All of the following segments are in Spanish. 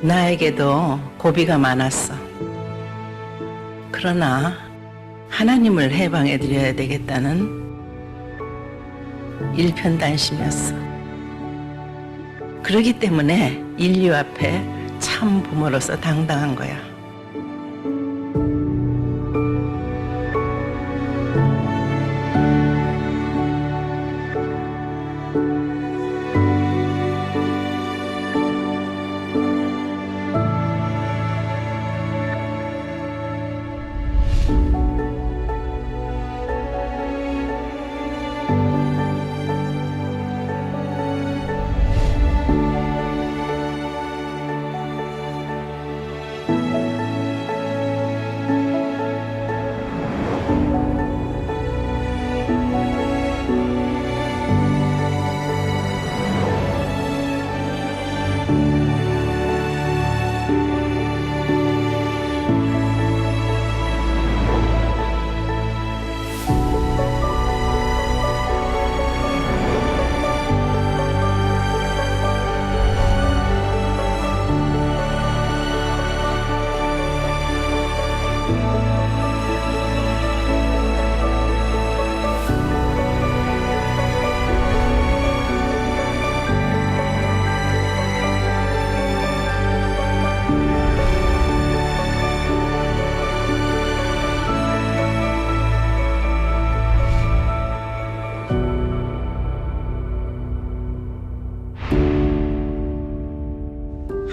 나에게도 고비가 많았어. 그러나 하나님을 해방해 드려야 되겠다는 일편단심이었어. 그러기 때문에 인류 앞에 참 부모로서 당당한 거야.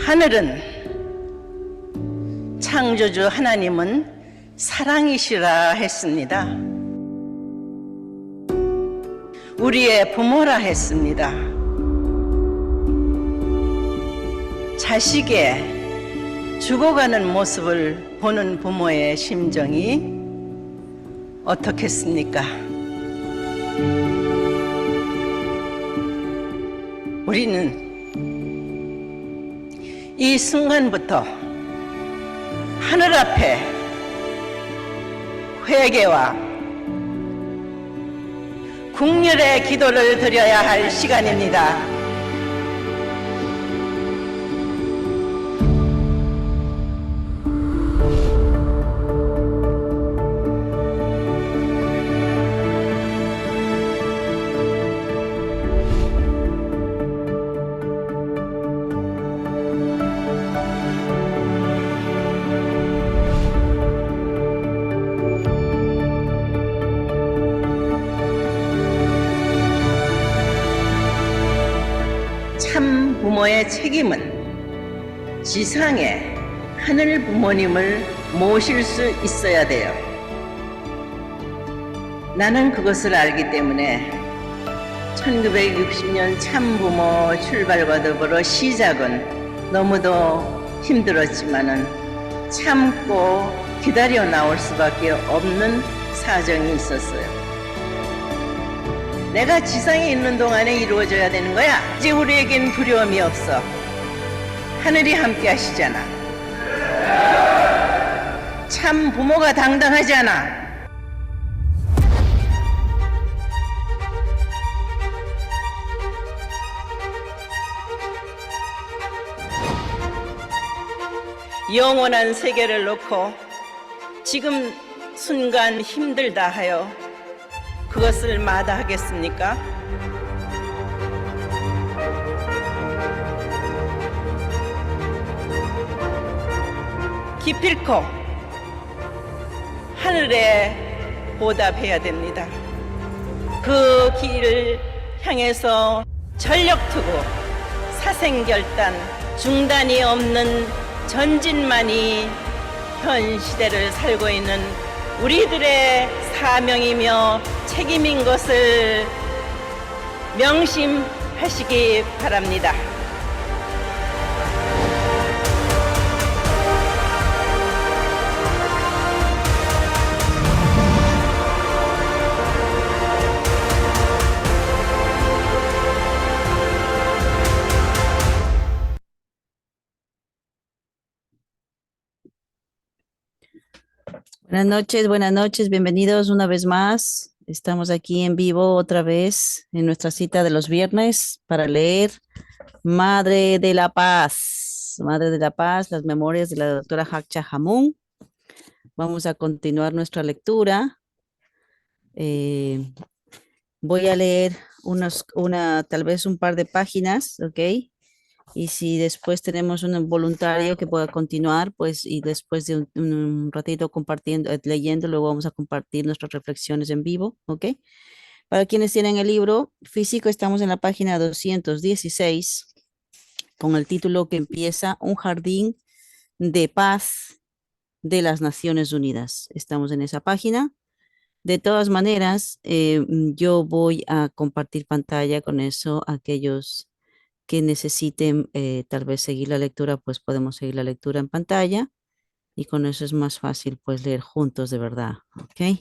하늘은 창조주 하나님은 사랑이시라 했습니다. 우리의 부모라 했습니다. 자식의 죽어가는 모습을 보는 부모의 심정이 어떻겠습니까? 우리는 이 순간부터 하늘 앞에 회개와 국률의 기도를 드려야 할 시간입니다. 참 부모의 책임은 지상의 하늘 부모님을 모실 수 있어야 돼요. 나는 그것을 알기 때문에 1960년 참부모 출발과 더불어 시작은 너무도 힘들었지만은 참고 기다려 나올 수밖에 없는 사정이 있었어요. 내가 지상에 있는 동안에 이루어져야 되는 거야. 이제 우리에겐 두려움이 없어. 하늘이 함께 하시잖아. 참 부모가 당당하잖아. 영원한 세계를 놓고 지금 순간 힘들다 하여 그것을 마다하겠습니까? 기필코 하늘에 보답해야 됩니다. 그 길을 향해서 전력투구, 사생결단, 중단이 없는 전진만이 현 시대를 살고 있는 우리들의 사명이며 책임인 것을 명심하시기 바랍니다. Buenas noches, bienvenidos una vez más. Estamos aquí en vivo otra vez en nuestra cita de los viernes para leer Madre de la Paz. Madre de la Paz, las memorias de la doctora Hakcha Hamun. Vamos a continuar nuestra lectura. Eh, Voy a leer tal vez un par de páginas, ¿ok? Y si después tenemos un voluntario que pueda continuar, pues, y después de un ratito compartiendo, leyendo, luego vamos a compartir nuestras reflexiones en vivo, ¿ok? Para quienes tienen el libro físico, estamos en la página 216 con el título que empieza Un jardín de paz de las Naciones Unidas. Estamos en esa página. De todas maneras, yo voy a compartir pantalla con eso. Aquellos que necesiten tal vez seguir la lectura, pues podemos seguir la lectura en pantalla y con eso es más fácil pues leer juntos de verdad, ¿ok?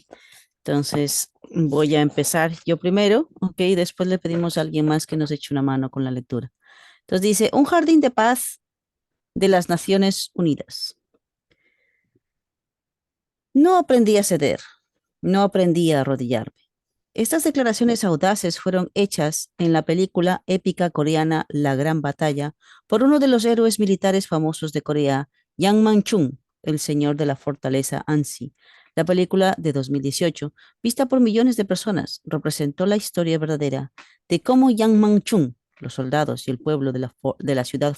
Entonces voy a empezar yo primero, ¿ok? Después le pedimos a alguien más que nos eche una mano con la lectura. Entonces dice, un jardín de paz de las Naciones Unidas. No aprendí a ceder, no aprendí a arrodillarme. Estas declaraciones audaces fueron hechas en la película épica coreana La Gran Batalla por uno de los héroes militares famosos de Corea, Yang Man-chung, el señor de la fortaleza Ansi. La película de 2018, vista por millones de personas, representó la historia verdadera de cómo Yang Man-chung, los soldados y el pueblo de la ciudad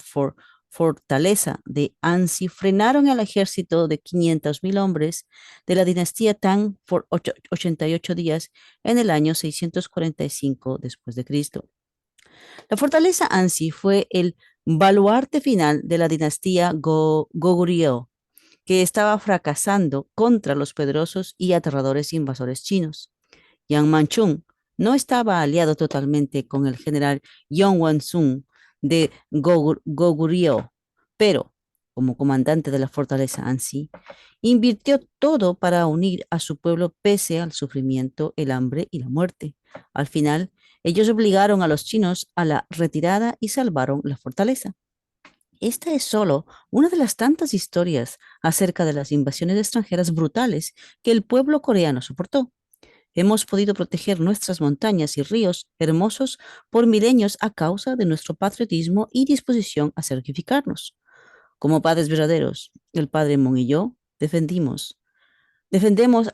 fortaleza de Ansi frenaron al ejército de 500.000 hombres de la dinastía Tang por 88 días en el año 645 después de Cristo. La fortaleza Ansi fue el baluarte final de la dinastía Goguryeo, que estaba fracasando contra los poderosos y aterradores invasores chinos. Yang Manchung no estaba aliado totalmente con el general Yongwan-sun de Goguryeo, pero como comandante de la fortaleza Ansi, invirtió todo para unir a su pueblo pese al sufrimiento, el hambre y la muerte. Al final, ellos obligaron a los chinos a la retirada y salvaron la fortaleza. Esta es solo una de las tantas historias acerca de las invasiones extranjeras brutales que el pueblo coreano soportó. Hemos podido proteger nuestras montañas y ríos hermosos por milenios a causa de nuestro patriotismo y disposición a sacrificarnos. Como padres verdaderos, el padre Mon y yo defendemos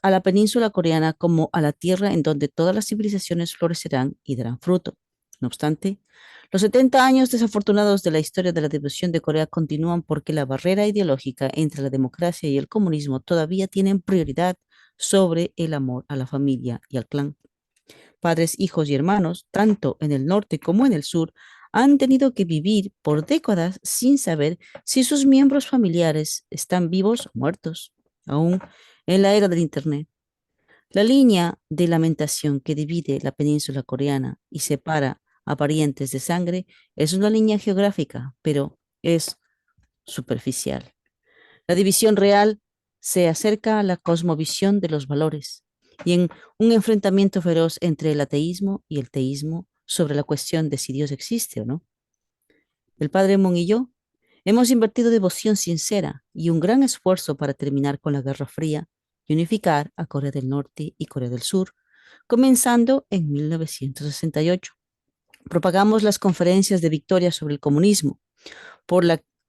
a la península coreana como a la tierra en donde todas las civilizaciones florecerán y darán fruto. No obstante, los 70 años desafortunados de la historia de la división de Corea continúan porque la barrera ideológica entre la democracia y el comunismo todavía tienen prioridad sobre el amor a la familia y al clan. Padres, hijos y hermanos, tanto en el norte como en el sur, han tenido que vivir por décadas sin saber si sus miembros familiares están vivos o muertos, aún en la era del Internet. La línea de lamentación que divide la península coreana y separa a parientes de sangre es una línea geográfica, pero es superficial. La división real se acerca a la cosmovisión de los valores y en un enfrentamiento feroz entre el ateísmo y el teísmo sobre la cuestión de si Dios existe o no. El padre Mon y yo hemos invertido devoción sincera y un gran esfuerzo para terminar con la Guerra Fría y unificar a Corea del Norte y Corea del Sur, comenzando en 1968. Propagamos las conferencias de victoria sobre el comunismo por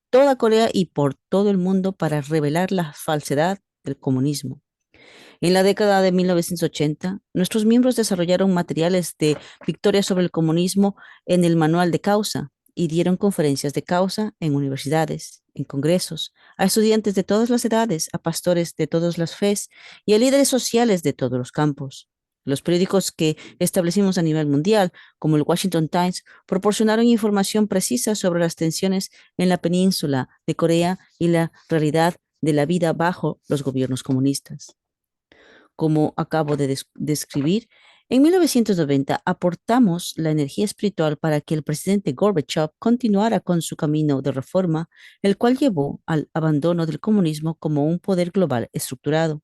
toda Corea y por todo el mundo para revelar la falsedad del comunismo. En la década de 1980, nuestros miembros desarrollaron materiales de victoria sobre el comunismo en el manual de causa y dieron conferencias de causa en universidades, en congresos, a estudiantes de todas las edades, a pastores de todas las fes y a líderes sociales de todos los campos. Los periódicos que establecimos a nivel mundial, como el Washington Times, proporcionaron información precisa sobre las tensiones en la península de Corea y la realidad de la vida bajo los gobiernos comunistas. Como acabo de describir, en 1990 aportamos la energía espiritual para que el presidente Gorbachev continuara con su camino de reforma, el cual llevó al abandono del comunismo como un poder global estructurado.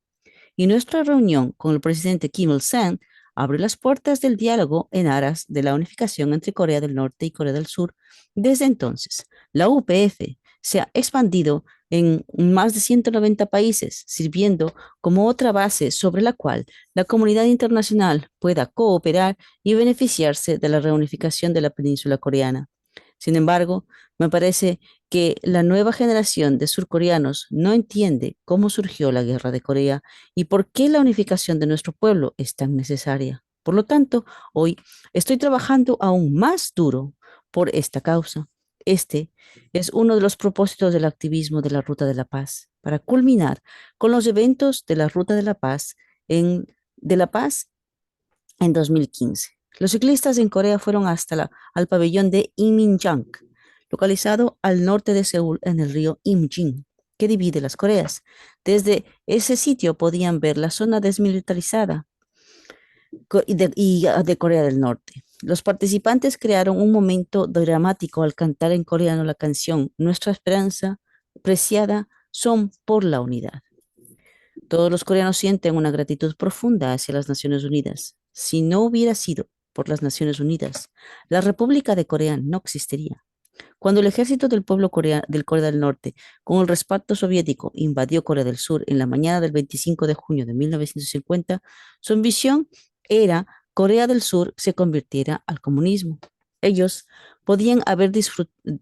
Y nuestra reunión con el presidente Kim Il-sung abre las puertas del diálogo en aras de la unificación entre Corea del Norte y Corea del Sur. Desde entonces, la UPF se ha expandido en más de 190 países, sirviendo como otra base sobre la cual la comunidad internacional pueda cooperar y beneficiarse de la reunificación de la península coreana. Sin embargo, me parece que la nueva generación de surcoreanos no entiende cómo surgió la guerra de Corea y por qué la unificación de nuestro pueblo es tan necesaria. Por lo tanto, hoy estoy trabajando aún más duro por esta causa. Este es uno de los propósitos del activismo de la Ruta de la Paz, para culminar con los eventos de la Ruta de la Paz de la Paz en 2015. Los ciclistas en Corea fueron al pabellón de Inminjang, localizado al norte de Seúl en el río Imjin, que divide las Coreas. Desde ese sitio podían ver la zona desmilitarizada de Corea del Norte. Los participantes crearon un momento dramático al cantar en coreano la canción Nuestra esperanza preciada son por la unidad. Todos los coreanos sienten una gratitud profunda hacia las Naciones Unidas. Si no hubiera sido por las Naciones Unidas, la República de Corea no existiría. Cuando el ejército del pueblo del Corea del Norte, con el respaldo soviético, invadió Corea del Sur en la mañana del 25 de junio de 1950, su ambición era Corea del Sur se convirtiera al comunismo. Ellos podían haber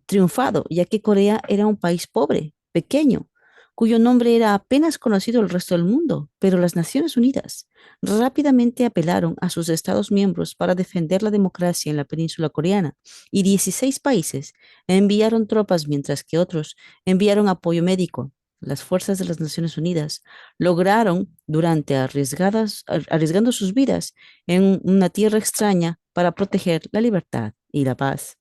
triunfado, ya que Corea era un país pobre, pequeño, cuyo nombre era apenas conocido al resto del mundo, pero las Naciones Unidas rápidamente apelaron a sus Estados miembros para defender la democracia en la península coreana y 16 países enviaron tropas mientras que otros enviaron apoyo médico. Las fuerzas de las Naciones Unidas lograron, arriesgando sus vidas en una tierra extraña para proteger la libertad y la paz.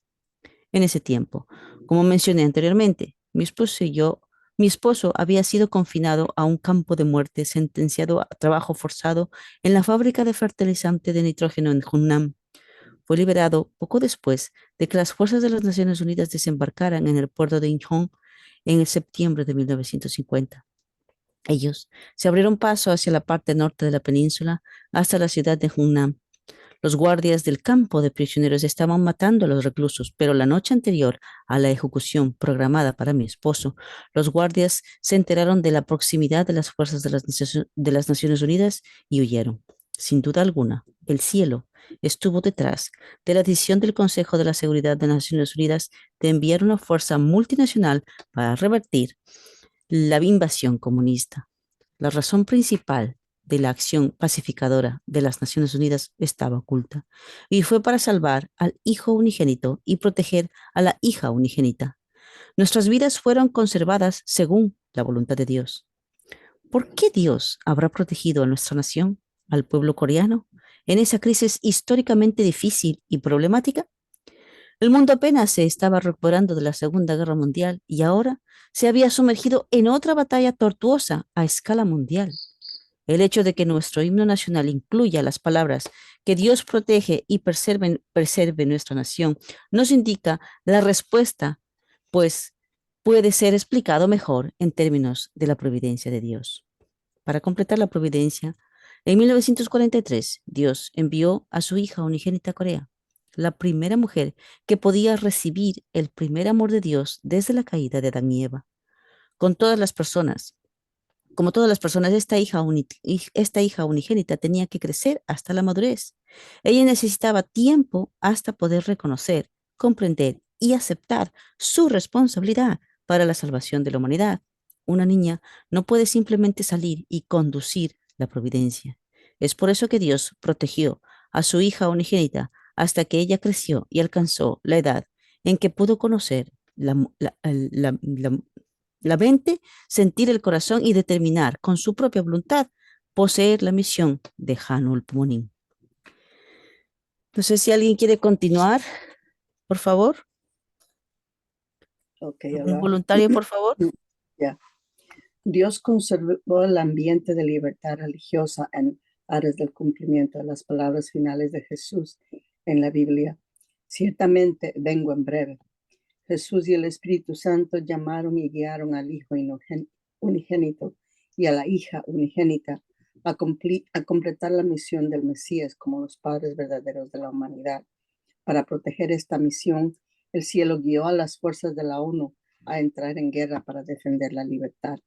En ese tiempo, como mencioné anteriormente, mi esposo había sido confinado a un campo de muerte, sentenciado a trabajo forzado en la fábrica de fertilizante de nitrógeno en Hunnam. Fue liberado poco después de que las fuerzas de las Naciones Unidas desembarcaran en el puerto de Incheon en el septiembre de 1950. Ellos se abrieron paso hacia la parte norte de la península hasta la ciudad de Hunnam. Los guardias del campo de prisioneros estaban matando a los reclusos, pero la noche anterior a la ejecución programada para mi esposo, los guardias se enteraron de la proximidad de las fuerzas de las Naciones Unidas y huyeron. Sin duda alguna, el cielo estuvo detrás de la decisión del Consejo de la Seguridad de las Naciones Unidas de enviar una fuerza multinacional para revertir la invasión comunista. La razón principal de la acción pacificadora de las Naciones Unidas estaba oculta y fue para salvar al hijo unigénito y proteger a la hija unigénita. Nuestras vidas fueron conservadas según la voluntad de Dios. ¿Por qué Dios habrá protegido a nuestra nación, al pueblo coreano, en esa crisis históricamente difícil y problemática? El mundo apenas se estaba recuperando de la Segunda Guerra Mundial y ahora se había sumergido en otra batalla tortuosa a escala mundial. El hecho de que nuestro himno nacional incluya las palabras que Dios protege y preserve nuestra nación nos indica la respuesta, pues puede ser explicado mejor en términos de la providencia de Dios. Para completar la providencia, en 1943 Dios envió a su hija unigénita a Corea, la primera mujer que podía recibir el primer amor de Dios desde la caída de Adán y Eva. Con todas las personas, Como todas las personas, esta hija unigénita tenía que crecer hasta la madurez. Ella necesitaba tiempo hasta poder reconocer, comprender y aceptar su responsabilidad para la salvación de la humanidad. Una niña no puede simplemente salir y conducir la providencia. Es por eso que Dios protegió a su hija unigénita hasta que ella creció y alcanzó la edad en que pudo conocer la mente, sentir el corazón y determinar con su propia voluntad poseer la misión de Hanul Punin. No sé si alguien quiere continuar, por favor. ¿Un voluntario, por favor? Ya. Dios conservó el ambiente de libertad religiosa en aras del cumplimiento de las palabras finales de Jesús en la Biblia. Ciertamente vengo en breve. Jesús y el Espíritu Santo llamaron y guiaron al Hijo unigénito y a la hija unigénita a completar la misión del Mesías como los padres verdaderos de la humanidad. Para proteger esta misión, el cielo guió a las fuerzas de la ONU a entrar en guerra para defender la libertad.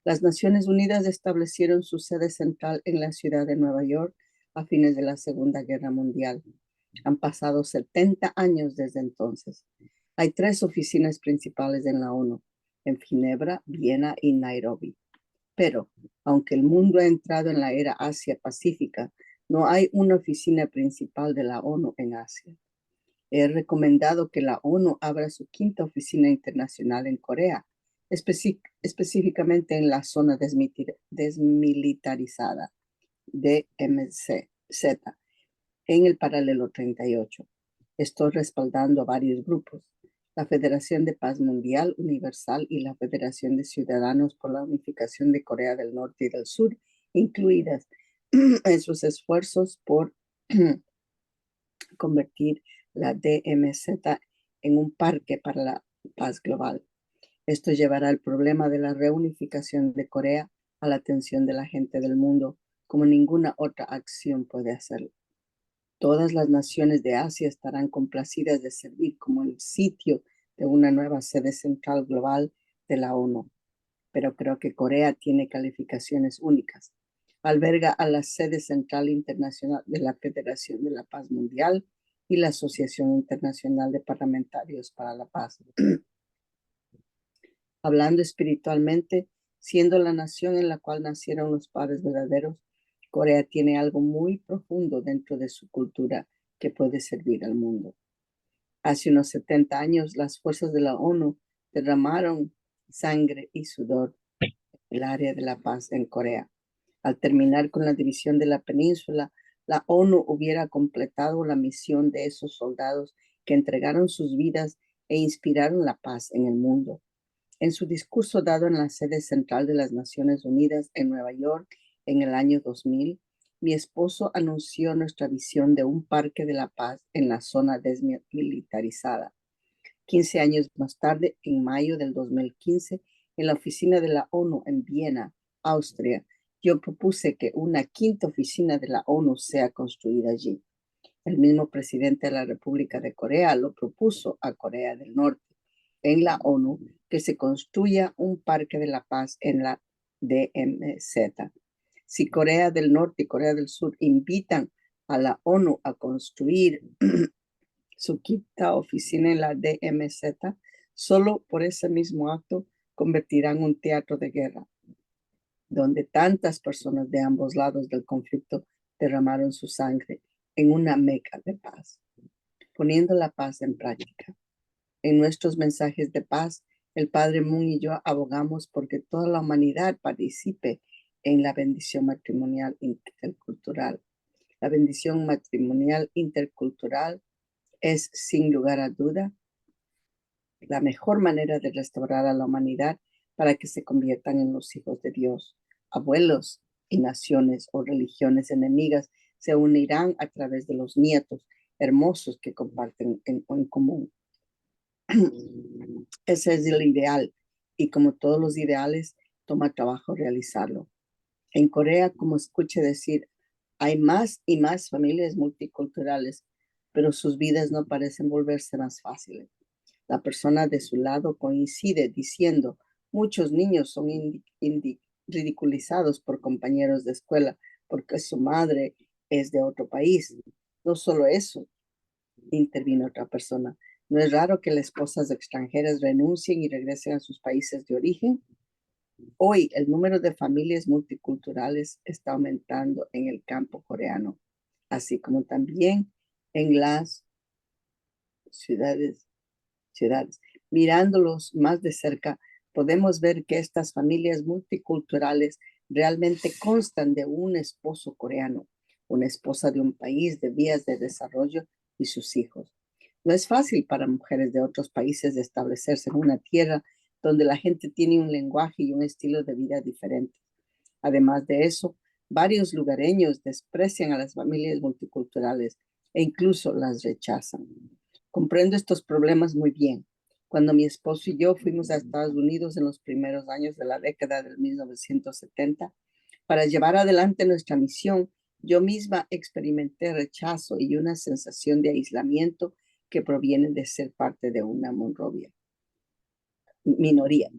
Las Naciones Unidas establecieron su sede central en la ciudad de Nueva York a fines de la Segunda Guerra Mundial. Han pasado 70 años desde entonces. Hay 3 oficinas principales en la ONU, en Ginebra, Viena y Nairobi. Pero, aunque el mundo ha entrado en la era Asia-Pacífica, no hay una oficina principal de la ONU en Asia. He recomendado que la ONU abra su 5ª oficina internacional en Corea, específicamente en la zona desmilitarizada, DMZ, en el paralelo 38. Estoy respaldando a varios grupos, la Federación de Paz Mundial Universal y la Federación de Ciudadanos por la Unificación de Corea del Norte y del Sur, incluidas en sus esfuerzos por convertir la DMZ en un parque para la paz global. Esto llevará el problema de la reunificación de Corea a la atención de la gente del mundo, como ninguna otra acción puede hacerlo. Todas las naciones de Asia estarán complacidas de servir como el sitio de una nueva sede central global de la ONU, pero creo que Corea tiene calificaciones únicas. Alberga a la sede central internacional de la Federación de la Paz Mundial y la Asociación Internacional de Parlamentarios para la Paz. Hablando espiritualmente, siendo la nación en la cual nacieron los padres verdaderos, Corea tiene algo muy profundo dentro de su cultura que puede servir al mundo. Hace unos 70 años, las fuerzas de la ONU derramaron sangre y sudor en el área de la paz en Corea. Al terminar con la división de la península, la ONU hubiera completado la misión de esos soldados que entregaron sus vidas e inspiraron la paz en el mundo. En su discurso dado en la sede central de las Naciones Unidas en Nueva York en el año 2000, mi esposo anunció nuestra visión de un parque de la paz en la zona desmilitarizada. 15 años más tarde, en mayo del 2015, en la oficina de la ONU en Viena, Austria, yo propuse que una 5ª oficina de la ONU sea construida allí. El mismo presidente de la República de Corea lo propuso a Corea del Norte en la ONU que se construya un parque de la paz en la DMZ. Si Corea del Norte y Corea del Sur invitan a la ONU a construir su 5ª oficina en la DMZ, solo por ese mismo acto convertirán un teatro de guerra, donde tantas personas de ambos lados del conflicto derramaron su sangre, en una meca de paz, poniendo la paz en práctica. En nuestros mensajes de paz, el Padre Moon y yo abogamos porque toda la humanidad participe en la bendición matrimonial intercultural. La bendición matrimonial intercultural es, sin lugar a duda, la mejor manera de restaurar a la humanidad para que se conviertan en los hijos de Dios. Abuelos y naciones o religiones enemigas se unirán a través de los nietos hermosos que comparten en común. Ese es el ideal y como todos los ideales, toma trabajo realizarlo. En Corea, como escuché decir, hay más y más familias multiculturales, pero sus vidas no parecen volverse más fáciles. La persona de su lado coincide diciendo, muchos niños son ridiculizados por compañeros de escuela porque su madre es de otro país. No solo eso, intervino otra persona. ¿No es raro que las esposas extranjeras renuncien y regresen a sus países de origen? Hoy el número de familias multiculturales está aumentando en el campo coreano, así como también en las ciudades. Mirándolos más de cerca, podemos ver que estas familias multiculturales realmente constan de un esposo coreano, una esposa de un país de vías de desarrollo y sus hijos. No es fácil para mujeres de otros países de establecerse en una tierra donde la gente tiene un lenguaje y un estilo de vida diferente. Además de eso, varios lugareños desprecian a las familias multiculturales e incluso las rechazan. Comprendo estos problemas muy bien. Cuando mi esposo y yo fuimos a Estados Unidos en los primeros años de la década del 1970 para llevar adelante nuestra misión, yo misma experimenté rechazo y una sensación de aislamiento que proviene de ser parte de una minoría.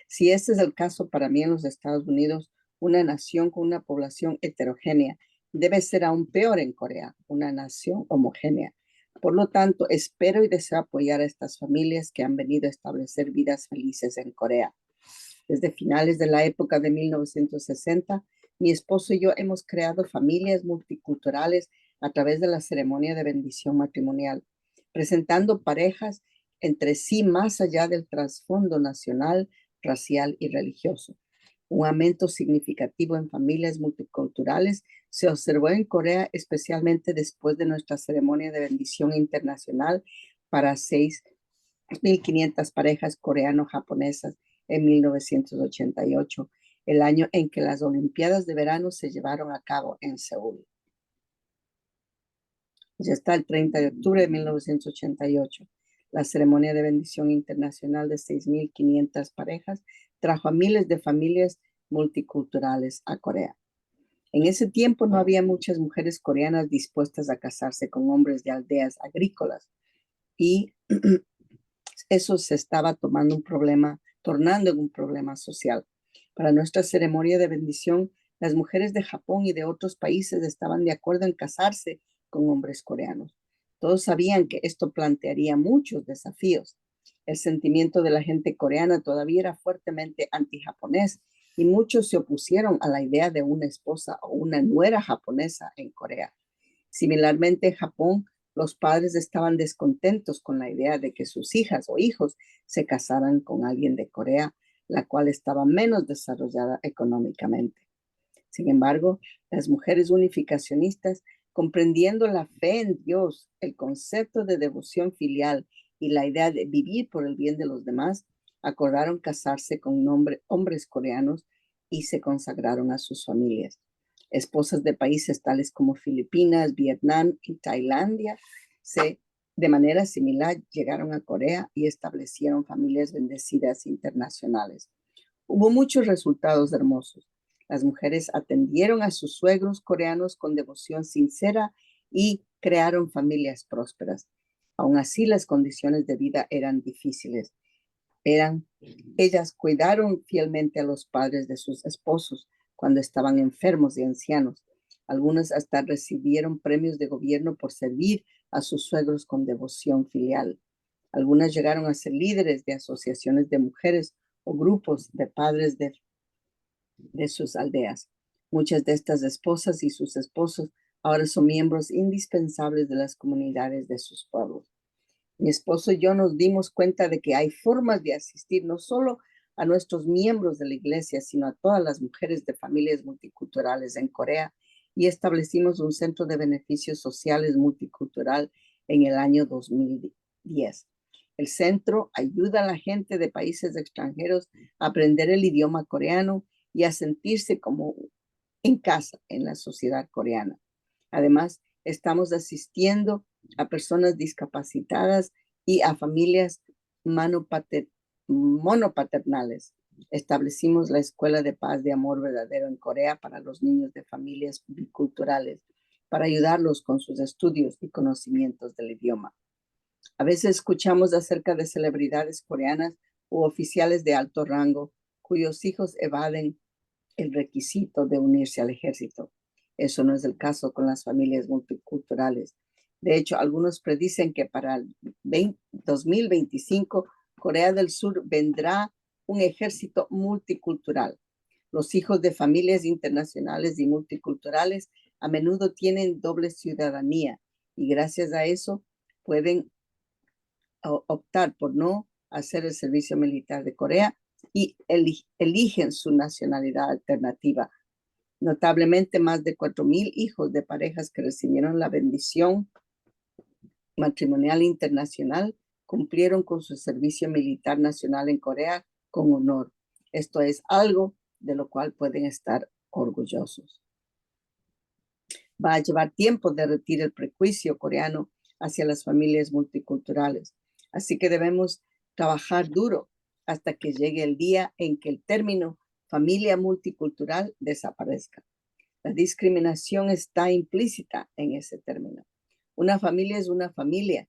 Si este es el caso para mí en los Estados Unidos, una nación con una población heterogénea, debe ser aún peor en Corea, una nación homogénea. Por lo tanto, espero y deseo apoyar a estas familias que han venido a establecer vidas felices en Corea. Desde finales de la época de 1960, mi esposo y yo hemos creado familias multiculturales a través de la ceremonia de bendición matrimonial, presentando parejas entre sí más allá del trasfondo nacional, racial y religioso. Un aumento significativo en familias multiculturales se observó en Corea, especialmente después de nuestra ceremonia de bendición internacional para 6.500 parejas coreano-japonesas en 1988, el año en que las Olimpiadas de verano se llevaron a cabo en Seúl. Ya está el 30 de octubre de 1988. La ceremonia de bendición internacional de 6.500 parejas trajo a miles de familias multiculturales a Corea. En ese tiempo no había muchas mujeres coreanas dispuestas a casarse con hombres de aldeas agrícolas y eso se estaba tornando en un problema social. Para nuestra ceremonia de bendición, las mujeres de Japón y de otros países estaban de acuerdo en casarse con hombres coreanos. Todos sabían que esto plantearía muchos desafíos. El sentimiento de la gente coreana todavía era fuertemente anti-japonés y muchos se opusieron a la idea de una esposa o una nuera japonesa en Corea. Similarmente, en Japón, los padres estaban descontentos con la idea de que sus hijas o hijos se casaran con alguien de Corea, la cual estaba menos desarrollada económicamente. Sin embargo, las mujeres unificacionistas, comprendiendo la fe en Dios, el concepto de devoción filial y la idea de vivir por el bien de los demás, acordaron casarse con hombres coreanos y se consagraron a sus familias. Esposas de países tales como Filipinas, Vietnam y Tailandia de manera similar llegaron a Corea y establecieron familias bendecidas internacionales. Hubo muchos resultados hermosos. Las mujeres atendieron a sus suegros coreanos con devoción sincera y crearon familias prósperas. Aún así, las condiciones de vida eran difíciles. Ellas cuidaron fielmente a los padres de sus esposos cuando estaban enfermos y ancianos. Algunas hasta recibieron premios de gobierno por servir a sus suegros con devoción filial. Algunas llegaron a ser líderes de asociaciones de mujeres o grupos de padres de sus aldeas. Muchas de estas esposas y sus esposos ahora son miembros indispensables de las comunidades de sus pueblos. Mi esposo y yo nos dimos cuenta de que hay formas de asistir no solo a nuestros miembros de la iglesia, sino a todas las mujeres de familias multiculturales en Corea, y establecimos un centro de beneficios sociales multicultural en el año 2010. El centro ayuda a la gente de países extranjeros a aprender el idioma coreano y a sentirse como en casa en la sociedad coreana. Además, estamos asistiendo a personas discapacitadas y a familias monopaternales. Establecimos la Escuela de Paz de Amor Verdadero en Corea para los niños de familias biculturales, para ayudarlos con sus estudios y conocimientos del idioma. A veces escuchamos acerca de celebridades coreanas u oficiales de alto rango cuyos hijos evaden el requisito de unirse al ejército. Eso no es el caso con las familias multiculturales. De hecho, algunos predicen que para el 2025, Corea del Sur vendrá un ejército multicultural. Los hijos de familias internacionales y multiculturales a menudo tienen doble ciudadanía y gracias a eso pueden optar por no hacer el servicio militar de Corea y eligen su nacionalidad alternativa. Notablemente, más de 4,000 hijos de parejas que recibieron la bendición matrimonial internacional cumplieron con su servicio militar nacional en Corea con honor. Esto es algo de lo cual pueden estar orgullosos. Va a llevar tiempo derretir el prejuicio coreano hacia las familias multiculturales. Así que debemos trabajar duro hasta que llegue el día en que el término familia multicultural desaparezca. La discriminación está implícita en ese término. Una familia es una familia.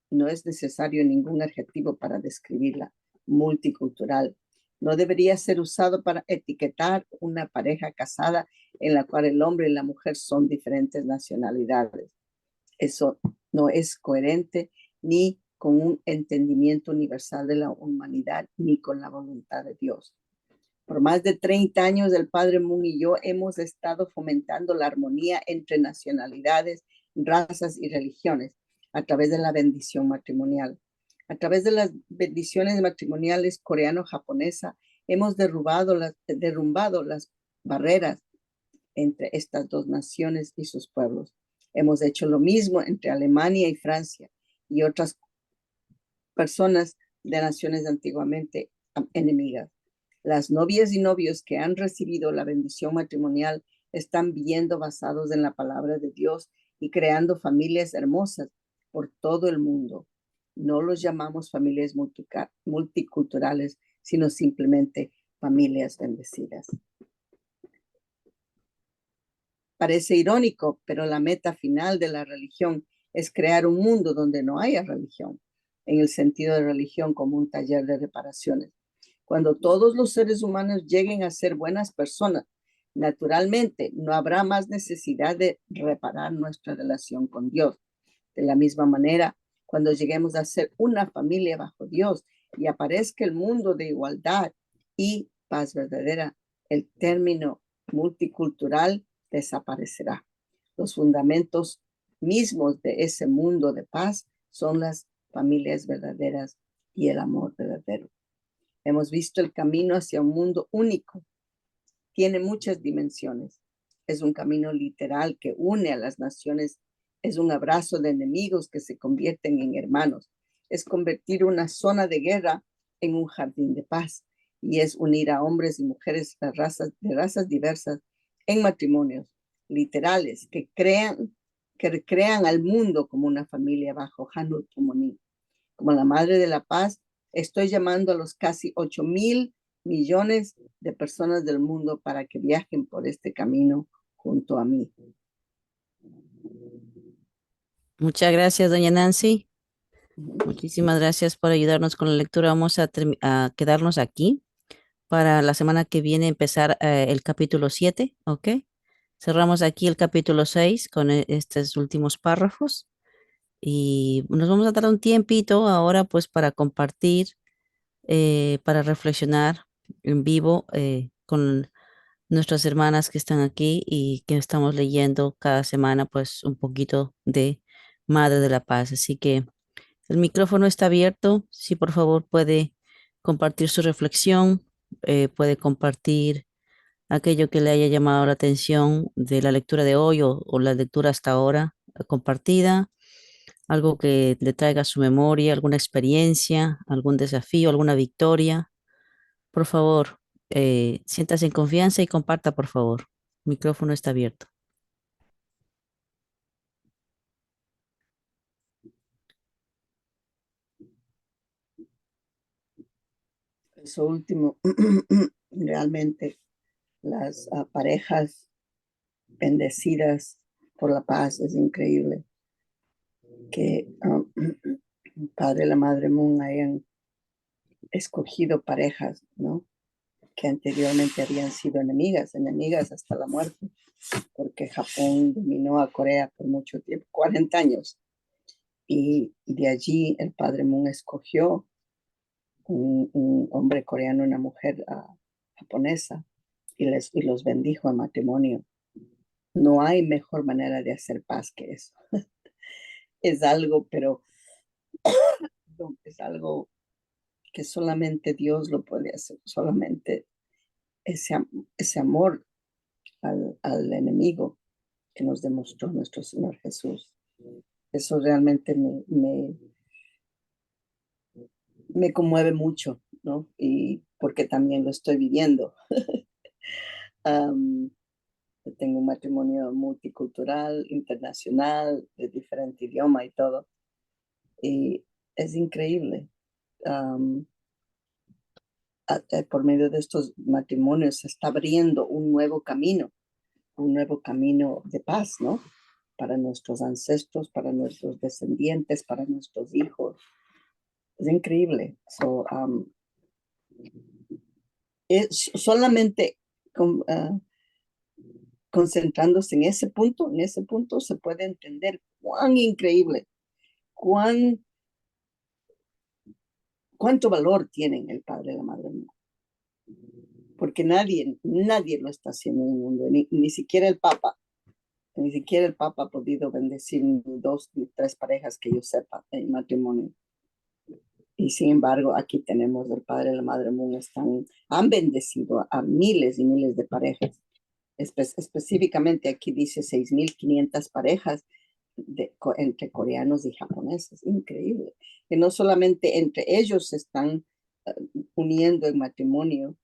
No es necesario ningún adjetivo para describirla. Multicultural. No debería ser usado para etiquetar una pareja casada en la cual el hombre y la mujer son diferentes nacionalidades. Eso no es coherente ni con un entendimiento universal de la humanidad, ni con la voluntad de Dios. Por más de 30 años, el Padre Moon y yo hemos estado fomentando la armonía entre nacionalidades, razas y religiones a través de la bendición matrimonial. A través de las bendiciones matrimoniales coreano-japonesa, hemos derrumbado las barreras entre estas dos naciones y sus pueblos. Hemos hecho lo mismo entre Alemania y Francia y otras personas de naciones antiguamente enemigas. Las novias y novios que han recibido la bendición matrimonial están viviendo basados en la palabra de Dios y creando familias hermosas por todo el mundo. No los llamamos familias multiculturales, sino simplemente familias bendecidas. Parece irónico, pero la meta final de la religión es crear un mundo donde no haya religión, en el sentido de religión como un taller de reparaciones. Cuando todos los seres humanos lleguen a ser buenas personas, naturalmente no habrá más necesidad de reparar nuestra relación con Dios. De la misma manera, cuando lleguemos a ser una familia bajo Dios y aparezca el mundo de igualdad y paz verdadera, el término multicultural desaparecerá. Los fundamentos mismos de ese mundo de paz son las familias verdaderas y el amor verdadero. Hemos visto el camino hacia un mundo único. Tiene muchas dimensiones. Es un camino literal que une a las naciones. Es un abrazo de enemigos que se convierten en hermanos. Es convertir una zona de guerra en un jardín de paz. Y es unir a hombres y mujeres de razas diversas en matrimonios literales que recrean al mundo como una familia bajo Hanut Tumoni. Como la Madre de la Paz, estoy llamando a los casi 8,000 millones de personas del mundo para que viajen por este camino junto a mí. Muchas gracias, doña Nancy. Muchísimas gracias por ayudarnos con la lectura. Vamos a quedarnos aquí para la semana que viene empezar el capítulo 7, ¿ok? Cerramos aquí el capítulo 6 con estos últimos párrafos y nos vamos a dar un tiempito ahora pues para compartir, para reflexionar en vivo con nuestras hermanas que están aquí y que estamos leyendo cada semana pues un poquito de Madre de la Paz. Así que el micrófono está abierto. Si por favor puede compartir su reflexión, puede compartir aquello que le haya llamado la atención de la lectura de hoy o la lectura hasta ahora compartida, algo que le traiga a su memoria, alguna experiencia, algún desafío, alguna victoria. Por favor, siéntase en confianza y comparta, por favor. El micrófono está abierto. Eso último, realmente las parejas bendecidas por la paz, es increíble que Padre y la Madre Moon hayan escogido parejas, ¿no? Que anteriormente habían sido enemigas hasta la muerte, porque Japón dominó a Corea por mucho tiempo, 40 años. Y de allí el Padre Moon escogió un hombre coreano, una mujer japonesa, y los bendijo en matrimonio. No hay mejor manera de hacer paz que eso. Es algo, pero es algo que solamente Dios lo puede hacer, solamente ese amor al enemigo que nos demostró nuestro Señor Jesús. Eso realmente me conmueve mucho, ¿no? Y porque también lo estoy viviendo. Tengo un matrimonio multicultural, internacional, de diferente idioma y todo. Y es increíble. Por medio de estos matrimonios se está abriendo un nuevo camino de paz, ¿no? Para nuestros ancestros, para nuestros descendientes, para nuestros hijos. Es increíble. Es solamente concentrándose en ese punto se puede entender cuán increíble cuánto valor tienen el padre y la madre, porque nadie lo está haciendo en el mundo, ni siquiera el Papa. Ni siquiera el Papa ha podido bendecir ni 2 ni 3 parejas que yo sepa en matrimonio. Y sin embargo, aquí tenemos el padre y la madre Moon, han bendecido a miles y miles de parejas. Específicamente aquí dice 6.500 parejas entre coreanos y japoneses. Increíble. Que no solamente entre ellos se están uniendo en matrimonio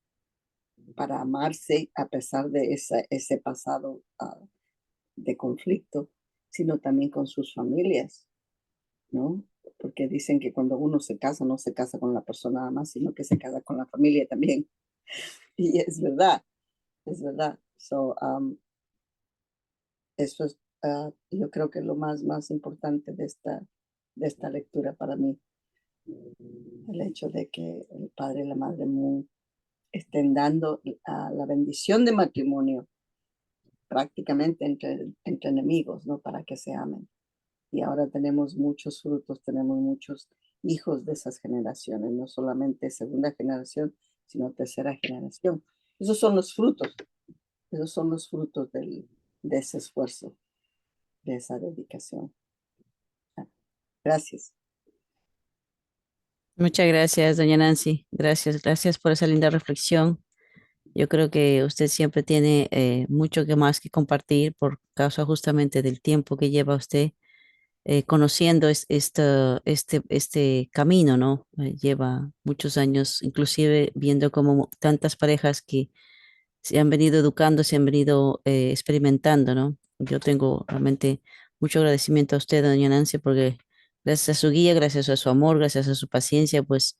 para amarse a pesar de ese pasado de conflicto, sino también con sus familias, ¿no? Porque dicen que cuando uno se casa, no se casa con la persona nada más, sino que se casa con la familia también. Y es verdad, es verdad. Eso es, yo creo que es lo más importante de esta lectura para mí. El hecho de que el padre y la madre Moon estén dando la bendición de matrimonio prácticamente entre enemigos, ¿no? Para que se amen. Y ahora tenemos muchos frutos, tenemos muchos hijos de esas generaciones, no solamente segunda generación, sino tercera generación. Esos son los frutos de ese esfuerzo, de esa dedicación. Gracias. Muchas gracias, doña Nancy. Gracias por esa linda reflexión. Yo creo que usted siempre tiene mucho que más que compartir por causa justamente del tiempo que lleva usted conociendo este camino, ¿no? Lleva muchos años, inclusive viendo como tantas parejas que se han venido educando, se han venido experimentando, ¿no? Yo tengo realmente mucho agradecimiento a usted, doña Nancy, porque gracias a su guía, gracias a su amor, gracias a su paciencia, pues,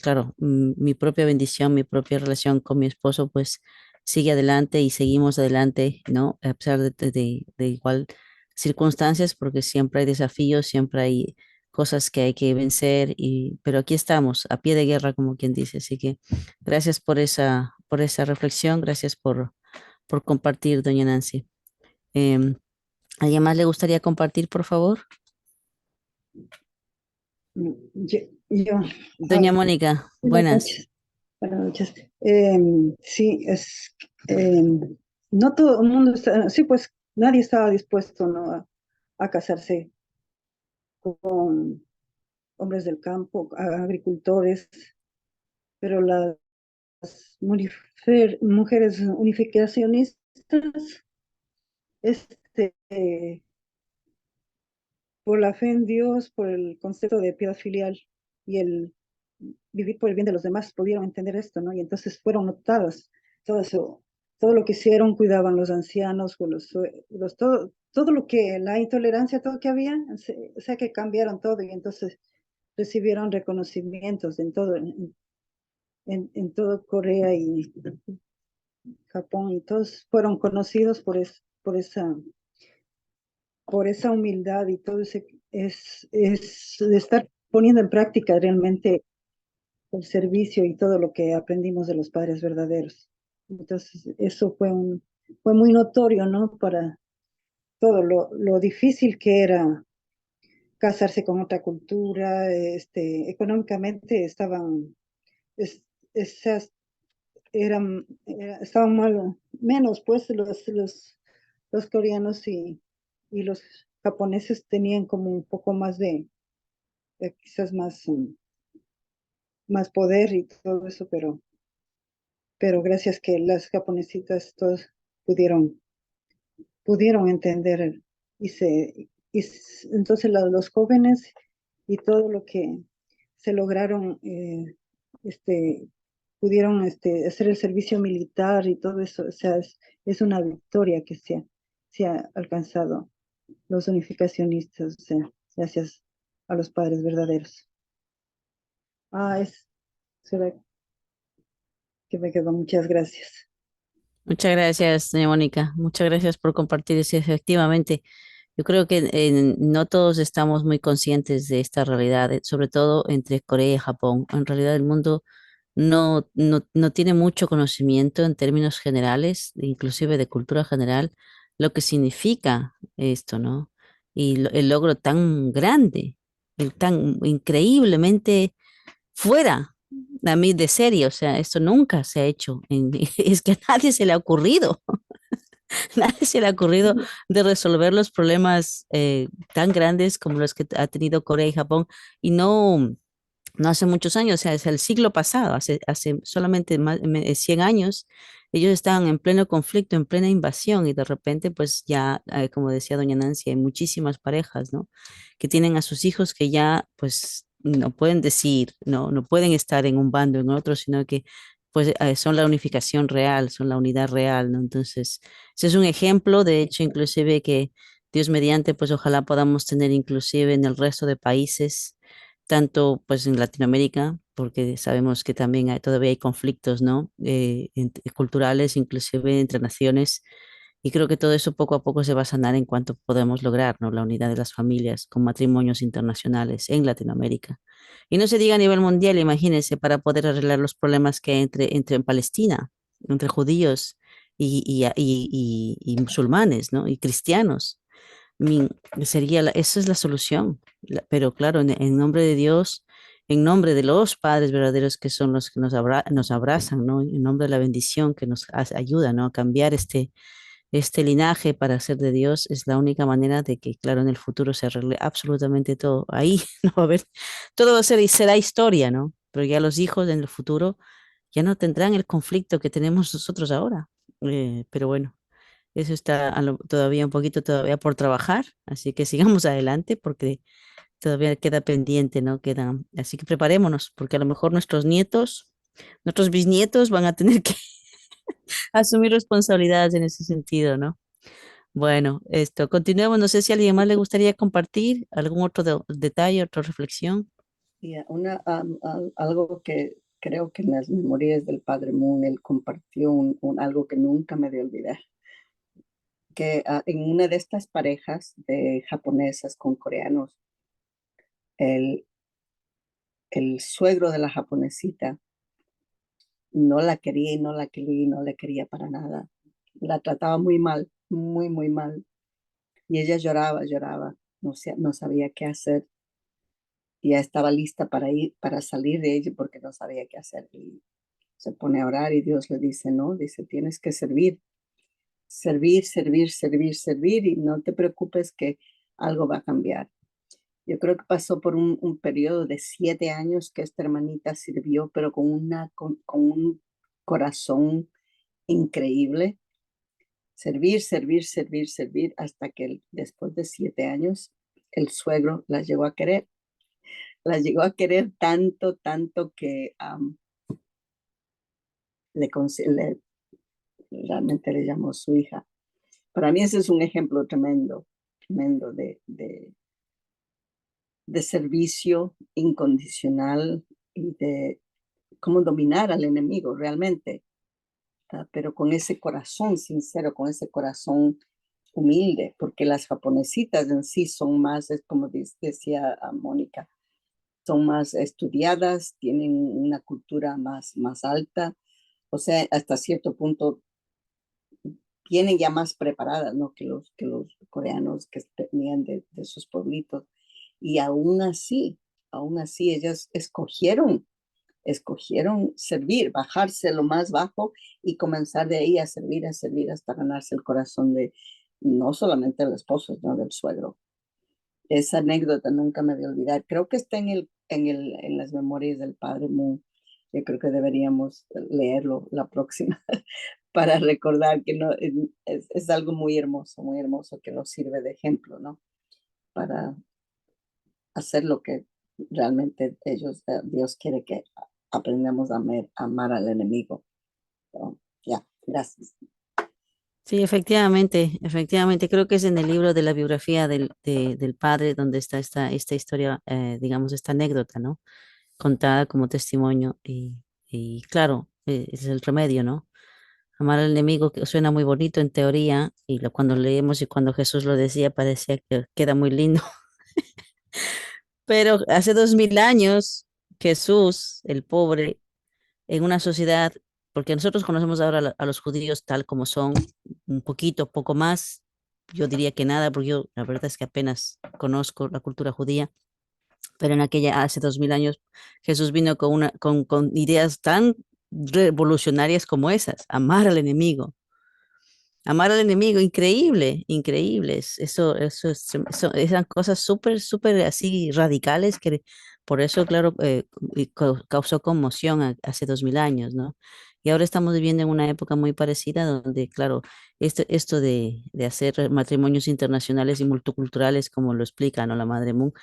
claro, mi propia bendición, mi propia relación con mi esposo, pues, sigue adelante y seguimos adelante, ¿no? A pesar de igual circunstancias, porque siempre hay desafíos, siempre hay cosas que hay que vencer, pero aquí estamos, a pie de guerra, como quien dice, así que gracias por esa reflexión, gracias por compartir, doña Nancy. Em, ¿Alguien más le gustaría compartir, por favor? Yo, Doña Mónica, buenas buenas. noches. Buenas noches. Sí, no todo el mundo está, sí, pues nadie estaba dispuesto, ¿no? a casarse con hombres del campo, agricultores, pero las mujeres unificacionistas, este, por la fe en Dios, por el concepto de piedad filial y el vivir por el bien de los demás, pudieron entender esto, ¿no? Y entonces fueron notadas, todo eso, todo lo que hicieron, cuidaban los ancianos, con todo lo que, la intolerancia, todo que había, o sea que cambiaron todo y entonces recibieron reconocimientos en todo Corea y Japón, y todos fueron conocidos por esa humildad y todo ese, es de estar poniendo en práctica realmente el servicio y todo lo que aprendimos de los padres verdaderos. Entonces, eso fue muy notorio, ¿no? Para todo lo difícil que era casarse con otra cultura, económicamente es- esas estaban mal, menos pues los coreanos y los japoneses tenían como un poco más quizás más poder y todo eso, pero gracias que las japonesitas todos pudieron entender entonces los jóvenes y todo lo que se lograron, pudieron hacer el servicio militar y todo eso, o sea, es una victoria que se ha alcanzado los unificacionistas, o sea, gracias a los padres verdaderos. Será que me quedó. Muchas gracias. Muchas gracias, doña Mónica. Muchas gracias por compartir. Sí, efectivamente, yo creo que no todos estamos muy conscientes de esta realidad, sobre todo entre Corea y Japón. En realidad, el mundo no tiene mucho conocimiento en términos generales, inclusive de cultura general, lo que significa esto, ¿no? y el logro tan grande, el tan increíblemente fuera a mí de serie, o sea, esto nunca se ha hecho, es que a nadie se le ha ocurrido, nadie se le ha ocurrido de resolver los problemas tan grandes como los que ha tenido Corea y Japón, y no hace muchos años, o sea, es el siglo pasado, hace solamente más, 100 años, ellos estaban en pleno conflicto, en plena invasión, y de repente, pues ya, como decía doña Nancy, hay muchísimas parejas, ¿no? Que tienen a sus hijos que ya, pues, no pueden decir, no pueden estar en un bando, en otro, sino que, pues, son la unificación real, son la unidad real, ¿no? Entonces, ese es un ejemplo, de hecho, inclusive que Dios mediante, pues, ojalá podamos tener inclusive en el resto de países tanto pues en Latinoamérica, porque sabemos que también todavía hay conflictos, ¿no? Culturales, inclusive entre naciones, y creo que todo eso poco a poco se va a sanar en cuanto podemos lograr, ¿no? La unidad de las familias con matrimonios internacionales en Latinoamérica. Y no se diga a nivel mundial, imagínense, para poder arreglar los problemas que hay entre en Palestina, entre judíos y musulmanes, ¿no? Y cristianos. Mi- esa es la solución. Pero claro, en nombre de Dios, en nombre de los padres verdaderos que son los que nos abrazan, ¿no? En nombre de la bendición que nos ayuda, ¿no? A cambiar este linaje para ser de Dios, es la única manera de que, claro, en el futuro se arregle absolutamente todo. Ahí no va a haber, todo va a ser y será historia, ¿no? Pero ya los hijos en el futuro ya no tendrán el conflicto que tenemos nosotros ahora. Pero bueno. Eso está todavía un poquito todavía por trabajar, así que sigamos adelante porque todavía queda pendiente, ¿no? Así que preparémonos, porque a lo mejor nuestros nietos, nuestros bisnietos van a tener que asumir responsabilidades en ese sentido, ¿no? Bueno, continuemos. No sé si a alguien más le gustaría compartir algún otro detalle, otra reflexión. Y algo que creo que en las memorias del Padre Moon, él compartió algo que nunca me de olvidar, que en una de estas parejas de japonesas con coreanos, el, el suegro de la japonesita no la quería y no la quería y no la quería para nada. La trataba muy mal, muy, muy mal. Y ella lloraba, lloraba, no sabía qué hacer. Y ya estaba lista para ir, para salir de ella porque no sabía qué hacer. Y se pone a orar y Dios le dice, no, dice, tienes que servir, servir, servir, servir, servir y no te preocupes que algo va a cambiar. Yo creo que pasó por un periodo de 7 años que esta hermanita sirvió, pero con un corazón increíble. Servir, servir, servir, servir, hasta que después de 7 años el suegro la llegó a querer. La llegó a querer tanto, tanto que le, le, realmente le llamó su hija. Para mí ese es un ejemplo tremendo, tremendo de servicio incondicional y de cómo dominar al enemigo realmente, pero con ese corazón sincero, con ese corazón humilde, porque las japonesitas en sí son más, es como decía Mónica, son más estudiadas, tienen una cultura más alta, o sea, hasta cierto punto vienen ya más preparadas, ¿no? Que los coreanos que tenían de sus pueblitos. Y aún así ellas escogieron servir, bajarse lo más bajo y comenzar de ahí a servir hasta ganarse el corazón de no solamente del esposo, sino del suegro. Esa anécdota nunca me voy a olvidar. Creo que está en las memorias del Padre Moon. Yo creo que deberíamos leerlo la próxima para recordar que no, es algo muy hermoso que nos sirve de ejemplo, ¿no? Para hacer lo que realmente Dios quiere que aprendamos a amar al enemigo. So, ya, gracias. Sí, efectivamente, creo que es en el libro de la biografía del padre donde está esta historia, digamos, esta anécdota, ¿no? Contada como testimonio y claro, es el remedio, ¿no? Amar al enemigo que suena muy bonito en teoría y cuando leemos y cuando Jesús lo decía parecía que queda muy lindo, pero hace 2000 años Jesús, el pobre, en una sociedad, porque nosotros conocemos ahora a los judíos tal como son, un poco más, yo diría que nada, porque yo la verdad es que apenas conozco la cultura judía, pero en aquella, hace 2000 años, Jesús vino con ideas tan revolucionarias como esas, amar al enemigo. Amar al enemigo, increíble, increíbles. Eran cosas súper, súper así radicales que por eso, claro, causó conmoción hace 2000 años, ¿no? Y ahora estamos viviendo en una época muy parecida donde, claro, esto de hacer matrimonios internacionales y multiculturales, como lo explica, ¿no? La Madre Moon,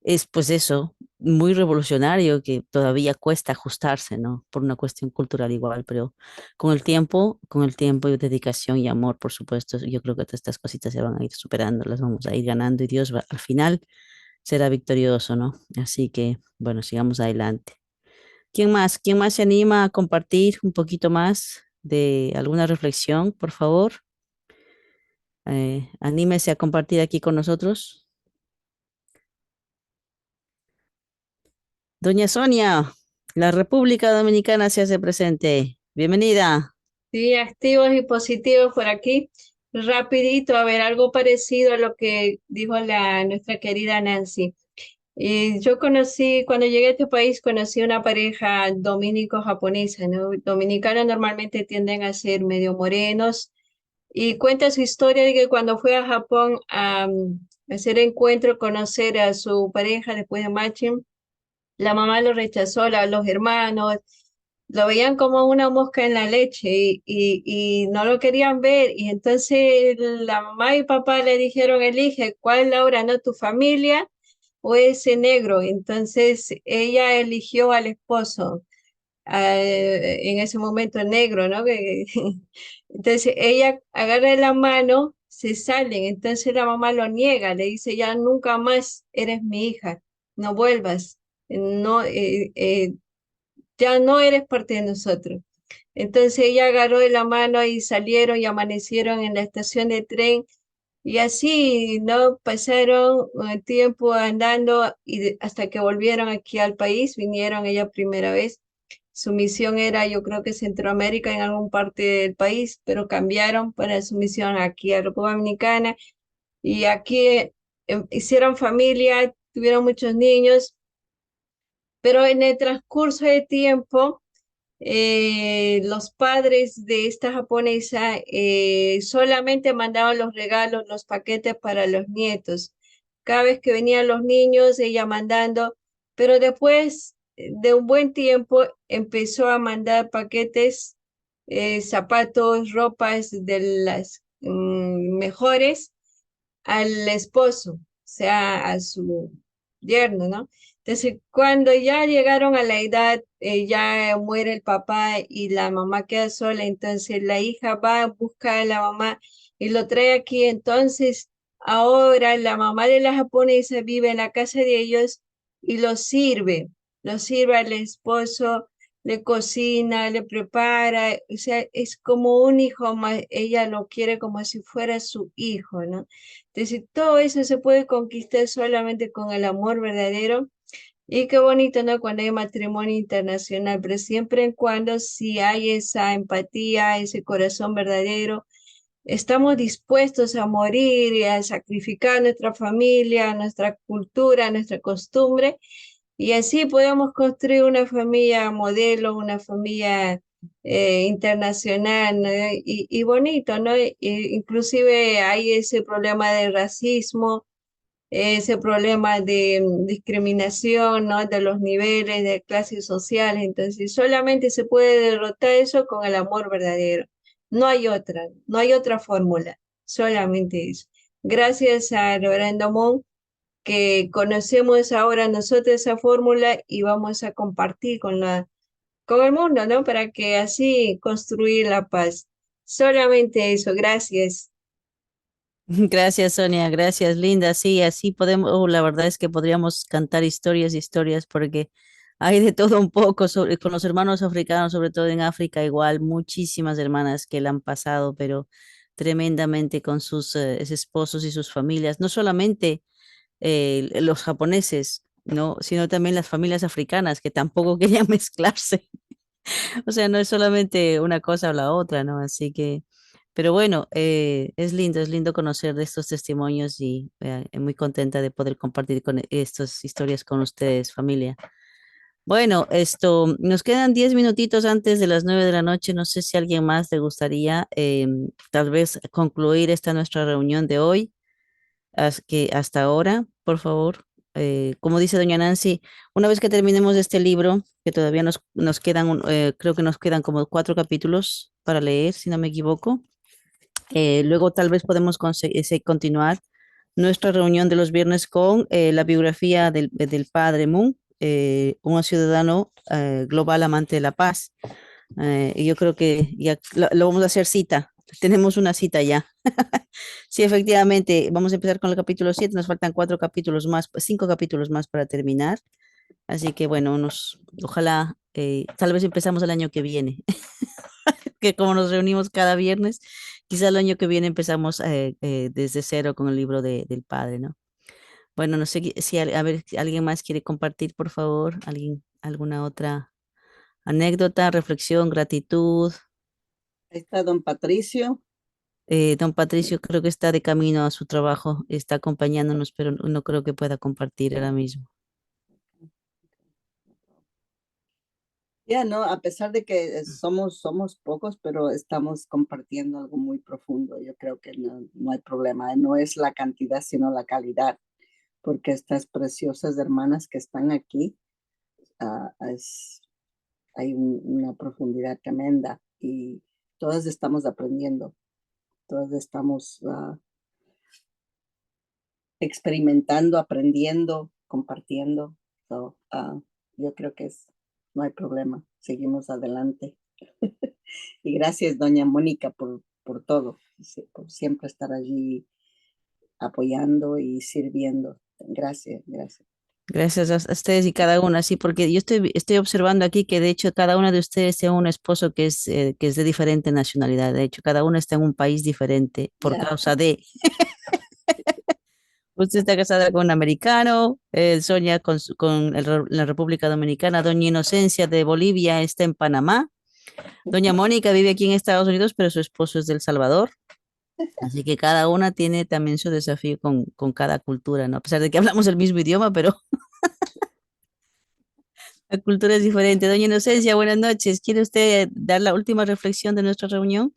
es pues eso, muy revolucionario que todavía cuesta ajustarse, ¿no? Por una cuestión cultural igual, pero con el tiempo y dedicación y amor, por supuesto, yo creo que todas estas cositas se van a ir superando, las vamos a ir ganando y Dios al final será victorioso, ¿no? Así que, bueno, sigamos adelante. ¿Quién más? ¿Quién más se anima a compartir un poquito más de alguna reflexión, por favor? Anímese a compartir aquí con nosotros. Doña Sonia, la República Dominicana se hace presente. Bienvenida. Sí, activos y positivos por aquí. Rapidito, a ver, algo parecido a lo que dijo nuestra querida Nancy. Yo cuando llegué a este país, conocí una pareja dominico-japonesa, ¿no? Dominicanos normalmente tienden a ser medio morenos y cuenta su historia de que cuando fue a Japón a hacer encuentro, conocer a su pareja después de matching, la mamá lo rechazó, los hermanos lo veían como una mosca en la leche y no lo querían ver. Y entonces la mamá y papá le dijeron, elige, ¿cuál Laura, no? ¿Tu familia o ese negro? Entonces ella eligió al esposo, en ese momento negro, ¿no? Entonces ella agarra la mano, se salen, entonces la mamá lo niega, le dice, ya nunca más eres mi hija, no vuelvas, no, ya no eres parte de nosotros. Entonces ella agarró de la mano y salieron y amanecieron en la estación de tren y así, ¿no? Pasaron tiempo andando hasta que volvieron aquí al país, vinieron ella primera vez. Su misión era, yo creo que Centroamérica, en algún parte del país, pero cambiaron para su misión aquí a República Dominicana y aquí hicieron familia, tuvieron muchos niños, pero en el transcurso de tiempo los padres de esta japonesa solamente mandaban los regalos, los paquetes para los nietos. Cada vez que venían los niños, ella mandando, pero después de un buen tiempo empezó a mandar paquetes, zapatos, ropas de las mejores al esposo, o sea, a su yerno, ¿no? Entonces, cuando ya llegaron a la edad, ya muere el papá y la mamá queda sola, entonces la hija va a buscar a la mamá y lo trae aquí. Entonces, ahora la mamá de la japonesa vive en la casa de ellos y lo sirve al esposo, le cocina, le prepara, o sea, es como un hijo más, ella lo quiere como si fuera su hijo, ¿no? Entonces, todo eso se puede conquistar solamente con el amor verdadero. Y qué bonito, ¿no? Cuando hay matrimonio internacional, pero siempre en cuando si hay esa empatía, ese corazón verdadero, estamos dispuestos a morir y a sacrificar nuestra familia, nuestra cultura, nuestra costumbre, y así podemos construir una familia modelo, una familia internacional, ¿no? Y bonito, ¿no? Inclusive hay ese problema de racismo, ese problema de discriminación, ¿no? De los niveles de clases sociales. Entonces, solamente se puede derrotar eso con el amor verdadero. No hay otra fórmula, solamente eso. Gracias a Reverendo Moon, que conocemos ahora nosotros esa fórmula y vamos a compartir con el mundo, ¿no? Para que así construir la paz. Solamente eso, gracias. Gracias, Sonia. Gracias, Linda. Sí, así podemos, la verdad es que podríamos cantar historias y historias porque hay de todo un poco con los hermanos africanos, sobre todo en África, igual muchísimas hermanas que la han pasado, pero tremendamente con sus esposos y sus familias, no solamente los japoneses, no, sino también las familias africanas que tampoco querían mezclarse. O sea, no es solamente una cosa o la otra, ¿no? Así que Pero bueno, es lindo conocer de estos testimonios y muy contenta de poder compartir con estas historias con ustedes, familia. Bueno, esto, nos quedan 10 minutitos antes de las 9 de la noche. No sé si a alguien más le gustaría tal vez concluir esta nuestra reunión de hoy, que hasta ahora, por favor. Como dice doña Nancy, una vez que terminemos este libro, que todavía nos quedan, creo que nos quedan como 4 capítulos para leer, si no me equivoco. Luego tal vez podemos continuar nuestra reunión de los viernes con la biografía del padre Moon, un ciudadano global amante de la paz. Y yo creo que ya lo vamos a hacer cita. Tenemos una cita ya. Sí, efectivamente, vamos a empezar con el capítulo 7. Nos faltan 4 capítulos más, 5 capítulos más para terminar. Así que bueno, ojalá, tal vez empezamos el año que viene. Que como nos reunimos cada viernes, quizá el año que viene empezamos desde cero con el libro del padre, ¿no? Bueno, no sé si a ver si alguien más quiere compartir, por favor, alguna otra anécdota, reflexión, gratitud. Ahí está don Patricio. Don Patricio creo que está de camino a su trabajo, está acompañándonos, pero no creo que pueda compartir ahora mismo. Ya, no, a pesar de que somos pocos, pero estamos compartiendo algo muy profundo. Yo creo que no hay problema. No es la cantidad, sino la calidad, porque estas preciosas hermanas que están aquí, hay una profundidad tremenda y todas estamos aprendiendo, todas estamos experimentando, aprendiendo, compartiendo. So, yo creo que no hay problema, seguimos adelante. Y gracias, doña Mónica, por todo, por siempre estar allí apoyando y sirviendo. Gracias, gracias. Gracias a ustedes y cada una, sí, porque yo estoy observando aquí que de hecho cada una de ustedes tiene un esposo que es de diferente nacionalidad. De hecho, cada una está en un país diferente por Ya, causa de. Usted está casada con un americano, Sonia con la República Dominicana, doña Inocencia de Bolivia está en Panamá, doña Mónica vive aquí en Estados Unidos, pero su esposo es de El Salvador. Así que cada una tiene también su desafío con cada cultura, ¿no? A pesar de que hablamos el mismo idioma, pero la cultura es diferente. Doña Inocencia, buenas noches. ¿Quiere usted dar la última reflexión de nuestra reunión?